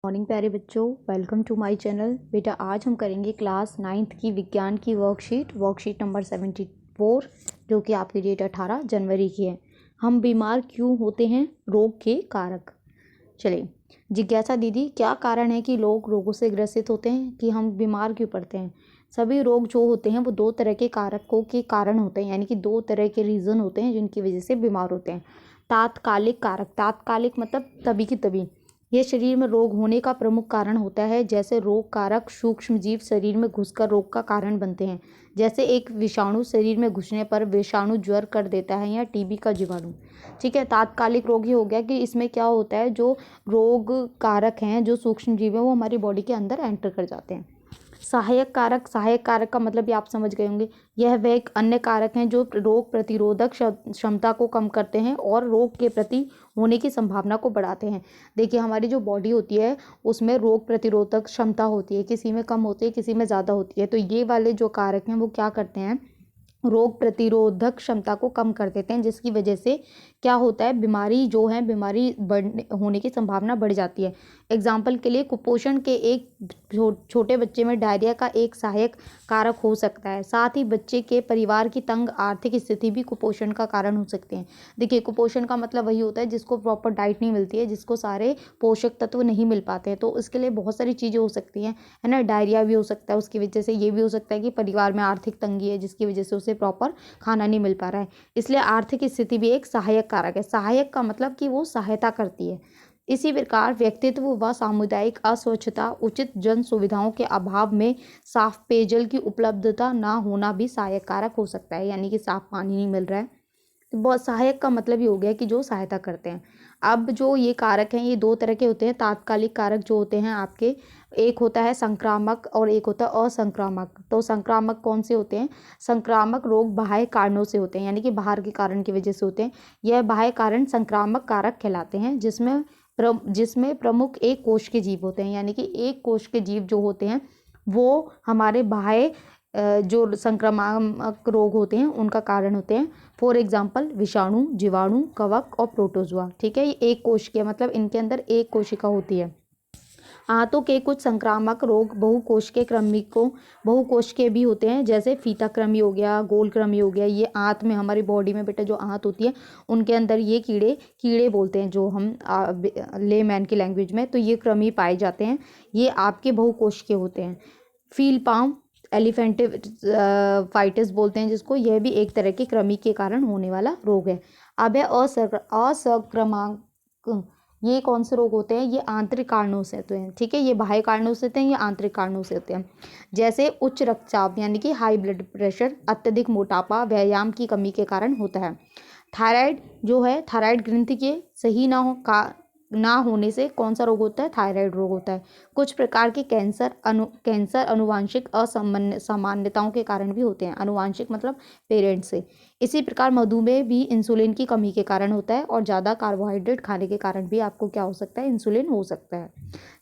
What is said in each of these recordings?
Morning प्यारे बच्चों, welcome to my channel. बेटा आज हम करेंगे क्लास 9th की विज्ञान की वर्कशीट नंबर 74, जो कि आपकी डेट 18 जनवरी की है। हम बीमार क्यों होते हैं, रोग के कारक। चलिए, जिज्ञासा दीदी, क्या कारण है कि लोग रोगों से ग्रसित होते हैं, कि हम बीमार क्यों पड़ते हैं। सभी रोग जो होते हैं वो दो तरह के कारकों के कारण होते हैं, यानी कि दो तरह के रीज़न होते हैं जिनकी वजह से बीमार होते हैं। तात्कालिक कारक, तात्कालिक मतलब तभी की तभी, यह शरीर में रोग होने का प्रमुख कारण होता है। जैसे रोग कारक सूक्ष्म जीव शरीर में घुसकर रोग का कारण बनते हैं। जैसे एक विषाणु शरीर में घुसने पर विषाणु ज्वर कर देता है, या टीबी का जीवाणु। ठीक है, तात्कालिक रोग ही हो गया कि इसमें क्या होता है, जो रोग कारक हैं, जो सूक्ष्म जीव हैं, वो हमारी बॉडी के अंदर एंटर कर जाते हैं। सहायक कारक, सहायक कारक का मतलब भी आप समझ गए होंगे, यह वह एक अन्य कारक हैं जो रोग प्रतिरोधक क्षमता को कम करते हैं और रोग के प्रति होने की संभावना को बढ़ाते हैं। देखिए, हमारी जो बॉडी होती है उसमें रोग प्रतिरोधक क्षमता होती है, किसी में कम होती है, किसी में ज़्यादा होती है। तो ये वाले जो कारक हैं वो क्या करते हैं, रोग प्रतिरोधक क्षमता को कम कर देते हैं, जिसकी वजह से क्या होता है, बीमारी जो है, बीमारी बढ़ने होने की संभावना बढ़ जाती है। एग्जाम्पल के लिए, कुपोषण के एक छोटे बच्चे में डायरिया का एक सहायक कारक हो सकता है। साथ ही बच्चे के परिवार की तंग आर्थिक स्थिति भी कुपोषण का कारण हो सकते हैं। देखिए, कुपोषण का मतलब वही होता है जिसको प्रॉपर डाइट नहीं मिलती है, जिसको सारे पोषक तत्व नहीं मिल पाते हैं। तो इसके लिए बहुत सारी चीज़ें हो सकती हैं, है ना। डायरिया भी हो सकता है उसकी वजह से, ये भी हो सकता है कि परिवार में आर्थिक तंगी है जिसकी वजह से उसे प्रॉपर खाना नहीं मिल पा रहा है। इसलिए आर्थिक स्थिति भी एक सहायक कारक है। सहायक का मतलब कि वो सहायता करती है। इसी प्रकार व्यक्तित्व व सामुदायिक अस्वच्छता, उचित जन सुविधाओं के अभाव में साफ पेयजल की उपलब्धता ना होना भी सहायक कारक हो सकता है, यानी कि साफ पानी नहीं मिल रहा है। तो बहुत सहायक का मतलब ही हो गया कि जो सहायता करते हैं। अब जो ये कारक हैं ये दो तरह के होते हैं। तात्कालिक कारक जो होते हैं आपके, एक होता है संक्रामक और एक होता है असंक्रामक। तो संक्रामक कौन से होते हैं, संक्रामक रोग बाह्य कारणों से होते हैं, यानी कि बाहर के कारण की वजह से होते हैं। यह बाह्य कारण संक्रामक कारक कहलाते हैं, जिसमें प्रमुख एक कोश के जीव होते हैं, यानी कि एक कोश के जीव जो होते हैं वो हमारे बाह्य जो संक्रामक रोग होते हैं उनका कारण होते हैं। फॉर एग्जाम्पल, विषाणु, जीवाणु, कवक और प्रोटोजोआ। ठीक है, ये एक कोश के मतलब इनके अंदर एक कोशिका होती है। आंतों के कुछ संक्रामक रोग बहुकोश के भी होते हैं, जैसे फीता कृमि हो गया, गोल कृमि हो गया। ये आंत में, हमारी बॉडी में बेटा जो आंत होती है उनके अंदर ये कीड़े बोलते हैं जो हम लेमैन की लैंग्वेज में, तो ये कृमि पाए जाते हैं। ये आपके बहुकोश के होते हैं। फील पाम एलिफेंटिफाइटिस बोलते हैं जिसको, यह भी एक तरह की कृमि के कारण होने वाला रोग है। अब है असंक्रामक। ये कौन से रोग होते हैं, ये आंतरिक कारणों से होते हैं। ठीक है, ये बाह्य कारणों से होते हैं, ये आंतरिक कारणों से होते हैं। जैसे उच्च रक्तचाप, यानी कि हाई ब्लड प्रेशर, अत्यधिक मोटापा, व्यायाम की कमी के कारण होता है। थायराइड जो है, थायराइड ग्रंथि के सही ना होने से कौन सा रोग होता है, थायराइड रोग होता है। कुछ प्रकार के कैंसर अनुवांशिक असामान्यताओं के कारण भी होते हैं। अनुवांशिक मतलब पेरेंट्स से। इसी प्रकार मधुमेह भी इंसुलिन की कमी के कारण होता है, और ज़्यादा कार्बोहाइड्रेट खाने के कारण भी आपको क्या हो सकता है, इंसुलिन हो सकता है।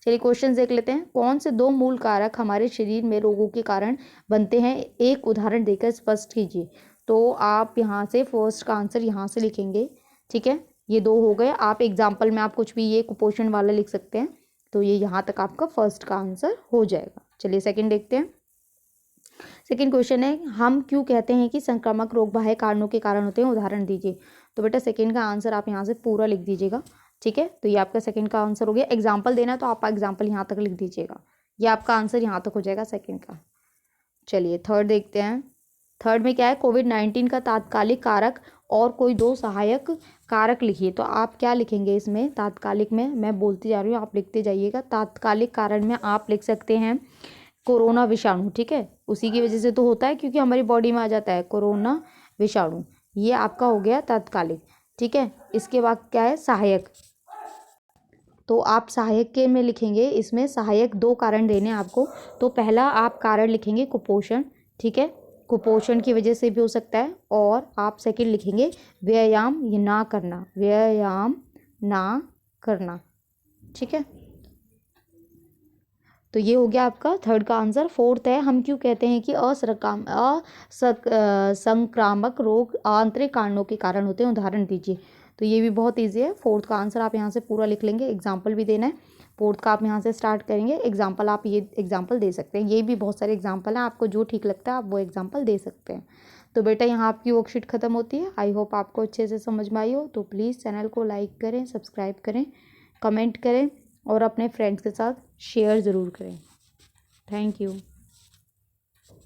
चलिए क्वेश्चन देख लेते हैं। कौन से दो मूल कारक हमारे शरीर में रोगों के कारण बनते हैं, एक उदाहरण देकर स्पष्ट कीजिए। तो आप यहाँ से फर्स्ट का आंसर यहाँ से लिखेंगे। ठीक है, ये दो हो गए। आप एग्जाम्पल में आप कुछ भी ये कुपोषण वाला लिख सकते हैं। तो ये यहाँ तक आपका फर्स्ट का आंसर हो जाएगा। चलिए सेकंड देखते हैं। सेकंड क्वेश्चन है, हम क्यों कहते हैं कि संक्रामक रोग बाह्य कारणों के कारण होते हैं, उदाहरण दीजिए। तो बेटा सेकंड का आंसर आप यहाँ से पूरा लिख दीजिएगा। ठीक है, तो ये आपका सेकंड का आंसर हो गया। एग्जाम्पल देना है तो आप एग्जाम्पल यहाँ तक लिख दीजिएगा। ये आपका आंसर यहाँ तक हो जाएगा सेकंड का। चलिए थर्ड देखते हैं। थर्ड में क्या है, कोविड-19 का तात्कालिक कारक और कोई दो सहायक कारक लिखिए। तो आप क्या लिखेंगे इसमें, तात्कालिक में मैं बोलती जा रही हूँ, आप लिखते जाइएगा। तात्कालिक कारण में आप लिख सकते हैं कोरोना विषाणु। ठीक है, उसी की वजह से तो होता है क्योंकि हमारी बॉडी में आ जाता है कोरोना विषाणु। ये आपका हो गया तात्कालिक। ठीक है, इसके बाद क्या है, सहायक। तो आप सहायक के में लिखेंगे, इसमें सहायक दो कारण देने हैं आपको। तो पहला आप कारण लिखेंगे कुपोषण। ठीक है, कुपोषण की वजह से भी हो सकता है। और आप सेकंड लिखेंगे व्यायाम ना करना, व्यायाम ना करना। ठीक है, तो ये हो गया आपका थर्ड का आंसर। फोर्थ है, हम क्यों कहते हैं कि संक्रामक रोग आंतरिक कारणों के कारण होते हैं, उदाहरण दीजिए। तो ये भी बहुत ईजी है। फोर्थ का आंसर आप यहाँ से पूरा लिख लेंगे, एग्जाम्पल भी देना है। फोर्थ का आप यहाँ से स्टार्ट करेंगे। एग्जाम्पल आप ये एग्जाम्पल दे सकते हैं, ये भी बहुत सारे एग्जाम्पल हैं, आपको जो ठीक लगता है आप वो एग्जाम्पल दे सकते हैं। तो बेटा यहाँ आपकी वर्कशीट ख़त्म होती है। आई होप आपको अच्छे से समझ में आई हो। तो प्लीज़ चैनल को लाइक करें, सब्सक्राइब करें, कमेंट करें और अपने फ्रेंड्स के साथ शेयर ज़रूर करें। Thank you.